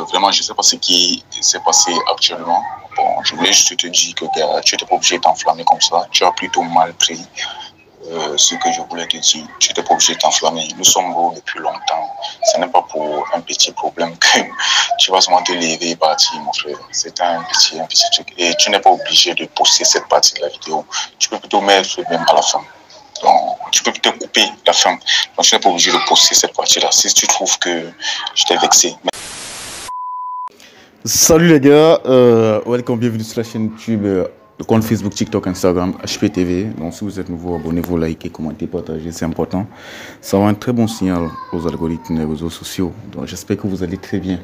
Vraiment, je ne sais pas ce qui s'est passé actuellement. Bon, je voulais juste te dire que, gars, tu n'étais pas obligé de t'enflammer comme ça. Tu as plutôt mal pris ce que je voulais te dire. Tu n'étais pas obligé de t'enflammer. Nous sommes beaux depuis longtemps. Ce n'est pas pour un petit problème que tu vas seulement te lever et partir, mon frère. C'est un petit truc. Et tu n'es pas obligé de poster cette partie de la vidéo. Tu peux plutôt mettre même à la fin. Donc, tu peux peut-être couper la fin. Donc, tu n'es pas obligé de poster cette partie-là. Si tu trouves que je t'ai vexé. Salut les gars, welcome, bienvenue sur la chaîne YouTube, le compte Facebook, TikTok, Instagram, HPTV. Donc si vous êtes nouveau, abonnez-vous, likez, commentez, partagez, c'est important. Ça va un très bon signal aux algorithmes des réseaux sociaux. Donc j'espère que vous allez très bien.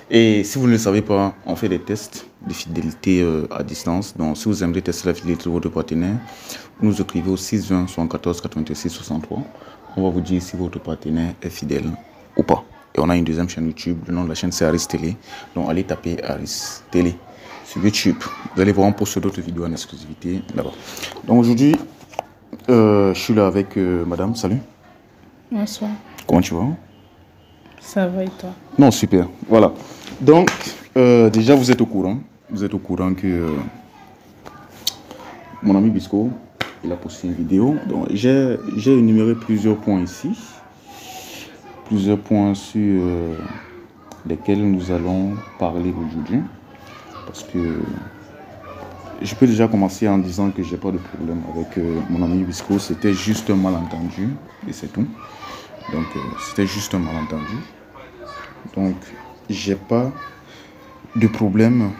Et si vous ne le savez pas, on fait des tests de fidélité à distance. Donc si vous aimeriez tester la fidélité de votre partenaire, vous nous écrivez au 620 74 86 63. On va vous dire si votre partenaire est fidèle ou pas. Et on a une deuxième chaîne YouTube, le nom de la chaîne c'est Aris Télé. Donc allez taper Aris Télé sur YouTube. Vous allez voir, on poste d'autres vidéos en exclusivité là-bas. Donc aujourd'hui, je suis là avec madame, salut. Bonsoir. Comment tu vas? Ça va et toi? Non, super, voilà. Donc, déjà vous êtes au courant. Vous êtes au courant que mon ami Bisco, il a posté une vidéo. Donc j'ai énuméré plusieurs points ici. Plusieurs points sur lesquels nous allons parler aujourd'hui. Parce que je peux déjà commencer en disant que j'ai pas de problème avec mon ami Bisco. C'était juste un malentendu et c'est tout. Donc c'était juste un malentendu. Donc j'ai pas de problème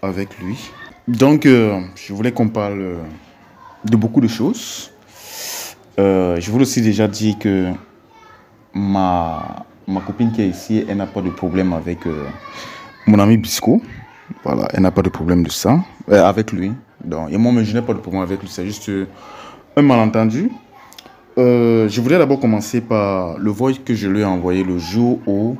avec lui. Donc je voulais qu'on parle de beaucoup de choses. Je voulais aussi déjà dire que ma copine qui est ici, elle n'a pas de problème avec mon ami Bisco. Voilà, elle n'a pas de problème de ça, avec lui. Donc, et moi, je n'ai pas de problème avec lui, c'est juste un malentendu. Je voudrais d'abord commencer par le voice que je lui ai envoyé le jour où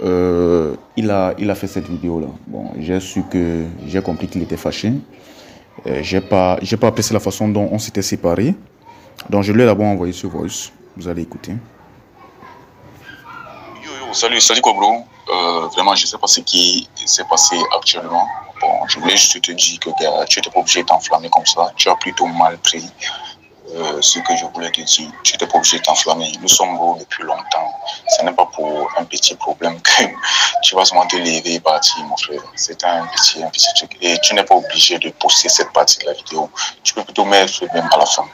il a fait cette vidéo-là. Bon, j'ai compris qu'il était fâché. J'ai pas apprécié la façon dont on s'était séparés. Donc, je lui ai d'abord envoyé ce voice. Vous allez écouter. Salut quoi bro. Vraiment je sais pas ce qui s'est passé actuellement. Bon, je voulais juste te dire que gars, tu n'étais pas obligé de t'enflammer comme ça. Tu as plutôt mal pris ce que je voulais te dire. Tu n'étais pas obligé de t'enflammer. Nous sommes beaux depuis longtemps. Ce n'est pas pour un petit problème que tu vas seulement te lever et partir, mon frère. C'est un petit truc. Et tu n'es pas obligé de poster cette partie de la vidéo. Tu peux plutôt mettre même à la fin.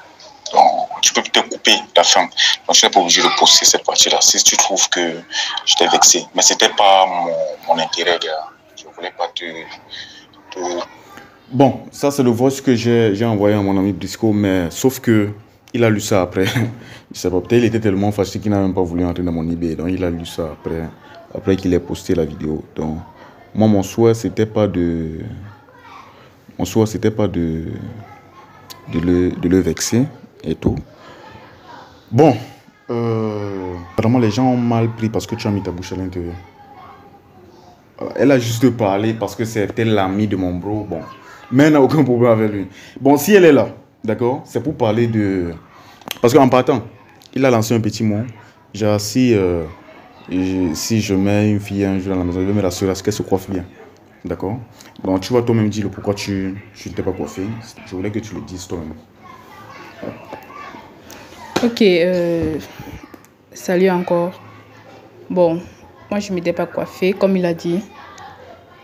Donc, tu peux peut-être couper la fin. Donc, je n'ai pas obligé de poster cette partie-là. Si tu trouves que je t'ai vexé. Mais ce n'était pas mon intérêt, gars. Je ne voulais pas te... Bon, ça c'est le voice que j'ai envoyé à mon ami Bisco, mais sauf que il a lu ça après. Je sais pas, peut-être il était tellement fâché qu'il n'a même pas voulu entrer dans mon eBay. Donc, il a lu ça après qu'il ait posté la vidéo. Donc, moi, mon souhait, c'était pas de... Mon souhait, c'était pas de le vexer et tout. Bon, vraiment les gens ont mal pris parce que tu as mis ta bouche à l'intérieur. Elle a juste parlé parce que c'était l'ami de mon bro. Bon, mais elle n'a aucun problème avec lui. Bon, si elle est là, d'accord, c'est pour parler de... Parce qu'en partant, il a lancé un petit mot. Genre, si je mets une fille un jour dans la maison, je vais me rassurer à ce qu'elle se coiffe bien. D'accord? Donc, tu vas toi-même dire pourquoi tu ne t'es pas coiffé. Je voulais que tu le dises toi-même. Ok, salut encore. Bon, moi je ne m'étais pas coiffée, comme il a dit.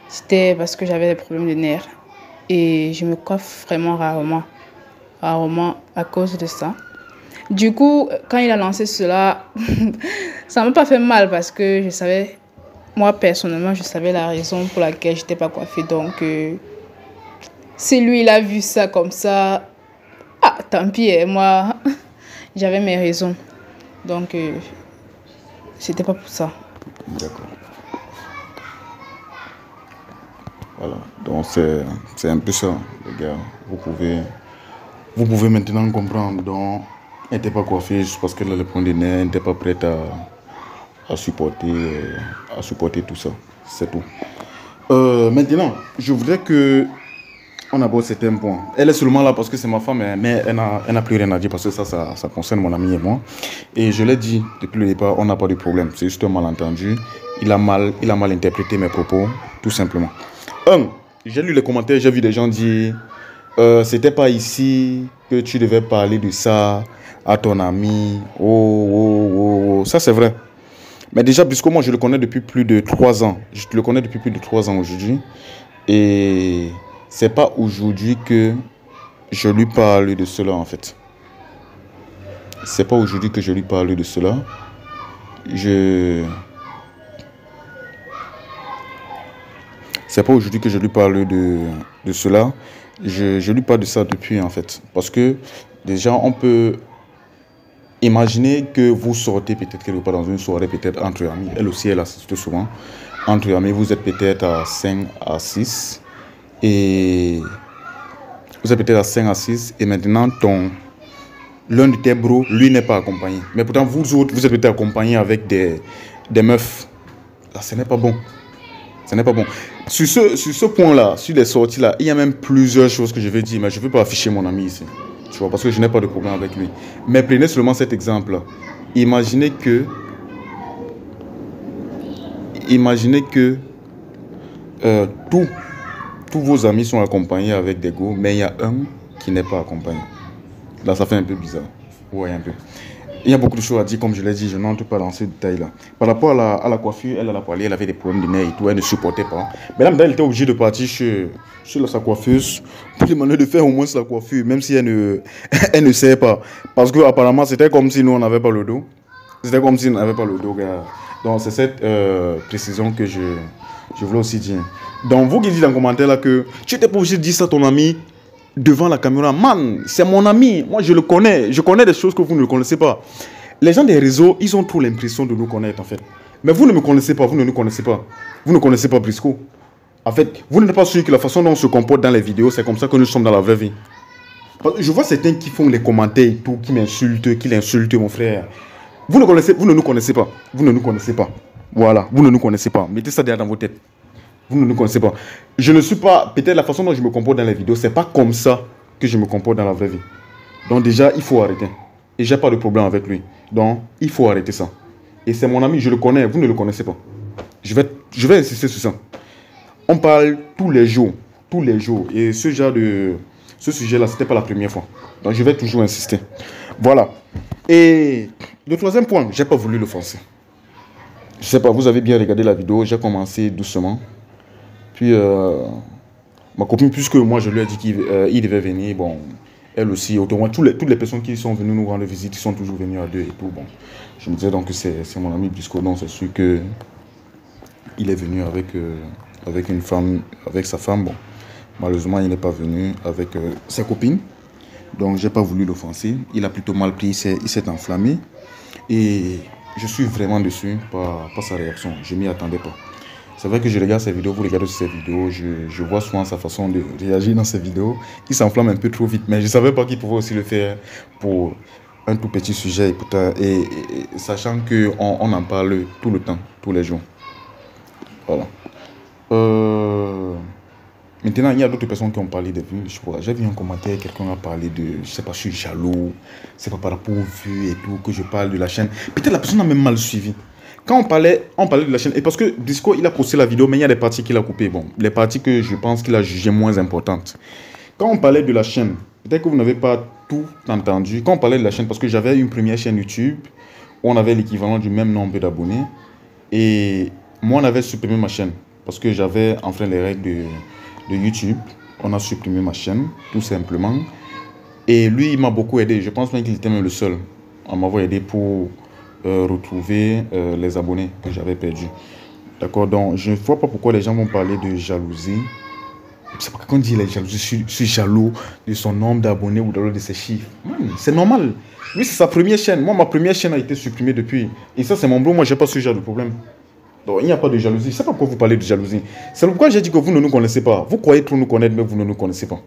C'était parce que j'avais des problèmes de nerfs. Et je me coiffe vraiment rarement à cause de ça. Du coup, quand il a lancé cela, ça ne m'a pas fait mal parce que je savais, moi personnellement, je savais la raison pour laquelle je n'étais pas coiffée. Donc, si lui, il a vu ça comme ça, ah, tant pis, moi, j'avais mes raisons. Donc, c'était pas pour ça. D'accord. Voilà, donc c'est un peu ça, les gars. Vous pouvez maintenant comprendre. Donc, elle n'était pas coiffée juste parce qu'elle a le point de nez, elle n'était pas prête à supporter tout ça. C'est tout. Maintenant, je voudrais que on aborde certains points. Elle est seulement là parce que c'est ma femme, mais elle n'a plus rien à dire parce que ça concerne mon ami et moi. Et je l'ai dit depuis le départ, on n'a pas de problème. C'est juste un malentendu. il a mal interprété mes propos, tout simplement. J'ai lu les commentaires, j'ai vu des gens dire c'était pas ici que tu devais parler de ça à ton ami. Oh. Ça, c'est vrai. Mais déjà, puisque moi, je le connais depuis plus de 3 ans. Je le connais depuis plus de 3 ans aujourd'hui. Et c'est pas aujourd'hui que je lui parle de cela, en fait. C'est pas aujourd'hui que je lui parle de cela. C'est pas aujourd'hui que je lui parle de cela. Je lui parle de ça depuis, en fait. Parce que, déjà, on peut imaginer que vous sortez peut-être quelque part dans une soirée, peut-être entre amis. Elle aussi, elle assiste souvent. Entre amis, vous êtes peut-être à 5 à 6. Et vous êtes peut-être à 5 à 6. Et maintenant, l'un de tes bros, lui, n'est pas accompagné. Mais pourtant, vous autres, vous êtes peut-être accompagné avec des meufs. Là, ce n'est pas bon. Ce n'est pas bon. Sur ce point-là, sur les sorties-là, il y a même plusieurs choses que je vais dire, mais je ne veux pas afficher mon ami ici. Tu vois, parce que je n'ai pas de problème avec lui. Mais prenez seulement cet exemple-là. Imaginez que tous vos amis sont accompagnés avec des go, mais il y a un qui n'est pas accompagné. Là, ça fait un peu bizarre. Ouais, un peu. Il y a beaucoup de choses à dire, comme je l'ai dit, je n'entre pas dans ces détails-là. Par rapport à la coiffure, elle a parlé, elle avait des problèmes de nez et tout, elle ne supportait pas. Mais là, elle était obligée de partir chez sa coiffeuse pour demander de faire au moins la coiffure, même si elle ne sait pas. Parce que apparemment, c'était comme si nous, on n'avait pas le dos. C'était comme si on n'avait pas le dos, gars. Donc, c'est cette précision que je voulais aussi dire. Donc, vous qui dites dans le commentaire là que tu n'étais pas obligé de dire ça à ton ami devant la caméra. Man, c'est mon ami. Moi, je le connais. Je connais des choses que vous ne connaissez pas. Les gens des réseaux, ils ont trop l'impression de nous connaître, en fait. Mais vous ne me connaissez pas. Vous ne nous connaissez pas. Vous ne connaissez pas Brisco. En fait, vous n'êtes pas sûr que la façon dont on se comporte dans les vidéos, c'est comme ça que nous sommes dans la vraie vie. Je vois certains qui font les commentaires et tout, qui l'insultent, mon frère. Vous ne nous connaissez pas. Vous ne nous connaissez pas. Voilà, vous ne nous connaissez pas. Mettez ça derrière dans vos têtes. Vous ne nous connaissez pas. Je ne suis pas... Peut-être la façon dont je me comporte dans les vidéos, c'est pas comme ça que je me comporte dans la vraie vie. Donc déjà, il faut arrêter. Et j'ai pas de problème avec lui. Donc, il faut arrêter ça. Et c'est mon ami, je le connais. Vous ne le connaissez pas. Je vais insister sur ça. On parle tous les jours. Tous les jours. Et ce sujet-là, c'était pas la première fois. Donc, je vais toujours insister. Voilà. Et le troisième point, j'ai pas voulu l'offenser. Je sais pas, vous avez bien regardé la vidéo. J'ai commencé doucement. Puis, ma copine, puisque moi, je lui ai dit qu'il devait venir, bon, elle aussi, autrement, toutes les personnes qui sont venues nous rendre visite, ils sont toujours venus à deux et tout, bon. Je me disais donc que c'est mon ami Brisco, donc c'est sûr qu'il est venu avec une femme, avec sa femme, bon. Malheureusement, il n'est pas venu avec sa copine, donc j'ai pas voulu l'offenser. Il a plutôt mal pris, il s'est enflammé, et je suis vraiment déçu par sa réaction, je m'y attendais pas. C'est vrai que je regarde ses vidéos, vous regardez ses vidéos, je vois souvent sa façon de réagir dans ses vidéos. Il s'enflamme un peu trop vite, mais je ne savais pas qu'il pouvait aussi le faire pour un tout petit sujet. Et sachant qu'on en parle tout le temps, tous les jours. Voilà. Maintenant, il y a d'autres personnes qui ont parlé des vues. J'ai vu un commentaire, quelqu'un a parlé de, je ne sais pas, je suis jaloux. C'est pas par rapport aux vues et tout que je parle de la chaîne. Peut-être la personne a même mal suivi. Quand on parlait de la chaîne, et parce que Brisco, il a posté la vidéo, mais il y a des parties qu'il a coupées. Bon, les parties que je pense qu'il a jugées moins importantes. Quand on parlait de la chaîne, peut-être que vous n'avez pas tout entendu. Quand on parlait de la chaîne, parce que j'avais une première chaîne YouTube, où on avait l'équivalent du même nombre d'abonnés. Et moi, on avait supprimé ma chaîne, parce que j'avais enfreint les règles de YouTube. On a supprimé ma chaîne, tout simplement. Et lui, il m'a beaucoup aidé. Je pense même qu'il était même le seul à m'avoir aidé pour retrouver les abonnés que j'avais perdus. D'accord, donc je ne vois pas pourquoi les gens vont parler de jalousie. C'est pas quand on dit les jalousies, je suis jaloux de son nombre d'abonnés ou de ses chiffres. C'est normal. Lui, c'est sa première chaîne. Moi, ma première chaîne a été supprimée depuis. Et ça, c'est mon bro. Moi, j'ai pas ce genre de problème. Donc, il n'y a pas de jalousie. Je sais pas pourquoi vous parlez de jalousie. C'est pourquoi j'ai dit que vous ne nous connaissez pas. Vous croyez trop nous connaître, mais vous ne nous connaissez pas.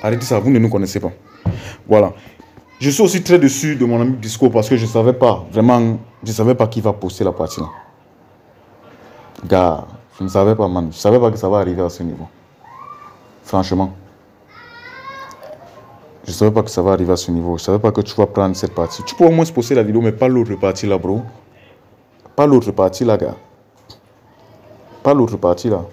Arrêtez ça, vous ne nous connaissez pas. Voilà. Je suis aussi très déçu de mon ami Brisco parce que je ne savais pas, vraiment, je ne savais pas qui va poster la partie là. Gars, je ne savais pas, man. Je ne savais pas que ça va arriver à ce niveau. Franchement. Je ne savais pas que ça va arriver à ce niveau. Je ne savais pas que tu vas prendre cette partie. Tu peux au moins poster la vidéo, mais pas l'autre partie là, bro. Pas l'autre partie là, gars. Pas l'autre partie là.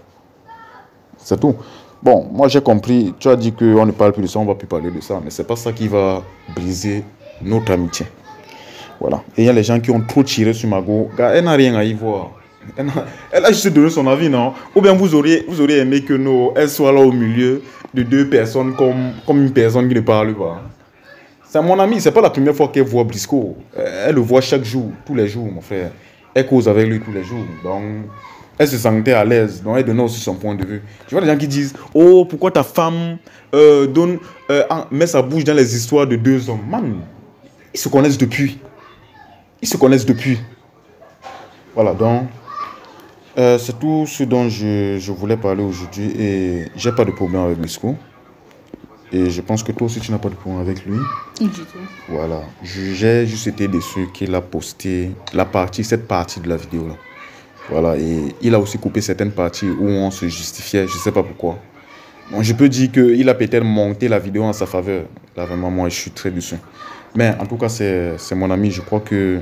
C'est tout. Bon, moi j'ai compris. Tu as dit qu'on ne parle plus de ça, on ne va plus parler de ça. Mais c'est pas ça qui va briser notre amitié. Voilà. Et il y a les gens qui ont trop tiré sur Margot. Gars, elle n'a rien à y voir. Elle a juste donné son avis, non? Ou bien vous auriez aimé que elle soit là au milieu de deux personnes comme une personne qui ne parle pas. C'est mon ami, c'est pas la première fois qu'elle voit Briscoe. Elle le voit chaque jour, tous les jours, mon frère. Elle cause avec lui tous les jours. Donc, elle se sentait à l'aise. Donc, elle donnait aussi son point de vue. Je vois des gens qui disent, oh, pourquoi ta femme met sa bouche dans les histoires de deux hommes. Man, ils se connaissent depuis. Ils se connaissent depuis. Voilà, donc, c'est tout ce dont je voulais parler aujourd'hui. Et j'ai pas de problème avec Briscoe. Et je pense que toi aussi, tu n'as pas de problème avec lui. Du tout. Voilà. J'ai juste été déçu qu'il a posté cette partie de la vidéo là. Voilà. Et il a aussi coupé certaines parties où on se justifiait. Je ne sais pas pourquoi. Donc, je peux dire qu'il a peut-être monté la vidéo en sa faveur. Là, vraiment, moi, je suis très déçu. Mais en tout cas, c'est mon ami. Je crois que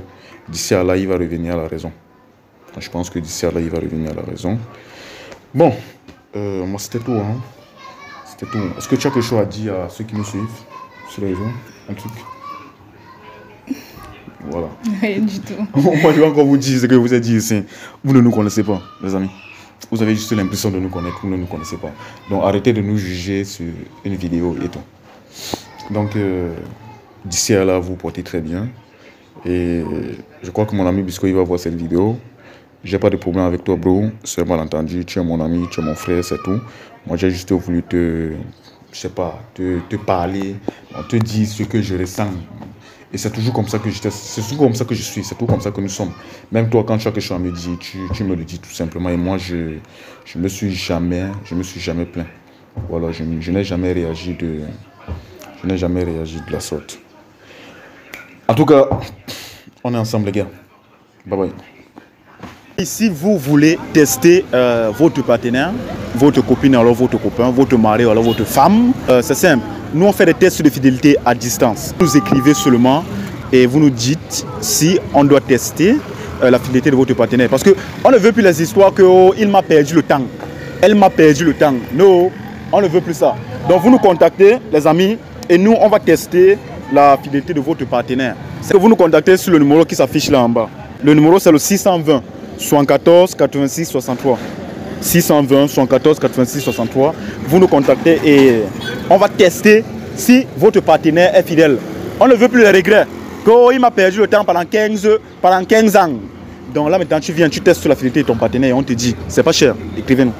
d'ici à là, il va revenir à la raison. Je pense que d'ici à là, il va revenir à la raison. Bon. Moi, c'était tout, hein. Tout. Est-ce que tu as quelque chose à dire à ceux qui nous suivent sur les réseaux? Un truc? Voilà. Rien du tout. Moi, je vais encore vous dire ce que je vous ai dit ici. Vous ne nous connaissez pas, les amis. Vous avez juste l'impression de nous connaître. Vous ne nous connaissez pas. Donc, arrêtez de nous juger sur une vidéo et tout. Donc, d'ici à là, vous portez très bien. Et je crois que mon ami Briscoe, il va voir cette vidéo. J'ai pas de problème avec toi, bro. C'est malentendu. Tu es mon ami, tu es mon frère, c'est tout. Moi, j'ai juste voulu te parler, te dire ce que je ressens. Et c'est toujours comme ça que c'est toujours comme ça que je suis, c'est toujours comme ça que nous sommes. Même toi, quand tu as quelque chose à me dire, tu me le dis tout simplement. Et moi, je me suis jamais plaint. Voilà, je n'ai jamais réagi de la sorte. En tout cas, on est ensemble, les gars. Bye bye. Si vous voulez tester votre partenaire, votre copine, alors votre copain, votre mari, alors votre femme, c'est simple. Nous, on fait des tests de fidélité à distance. Vous écrivez seulement et vous nous dites si on doit tester la fidélité de votre partenaire. Parce qu'on ne veut plus les histoires que oh, il m'a perdu le temps, elle m'a perdu le temps. Non, on ne veut plus ça. Donc vous nous contactez, les amis, et nous, on va tester la fidélité de votre partenaire. C'est que vous nous contactez sur le numéro qui s'affiche là en bas. Le numéro, c'est le 620 74 86 63. 620 74 86 63. Vous nous contactez et on va tester si votre partenaire est fidèle. On ne veut plus les regrets. Oh, il m'a perdu le temps pendant 15 ans. Donc là maintenant tu viens, tu testes sur la fidélité de ton partenaire et on te dit, c'est pas cher, écrivez-nous.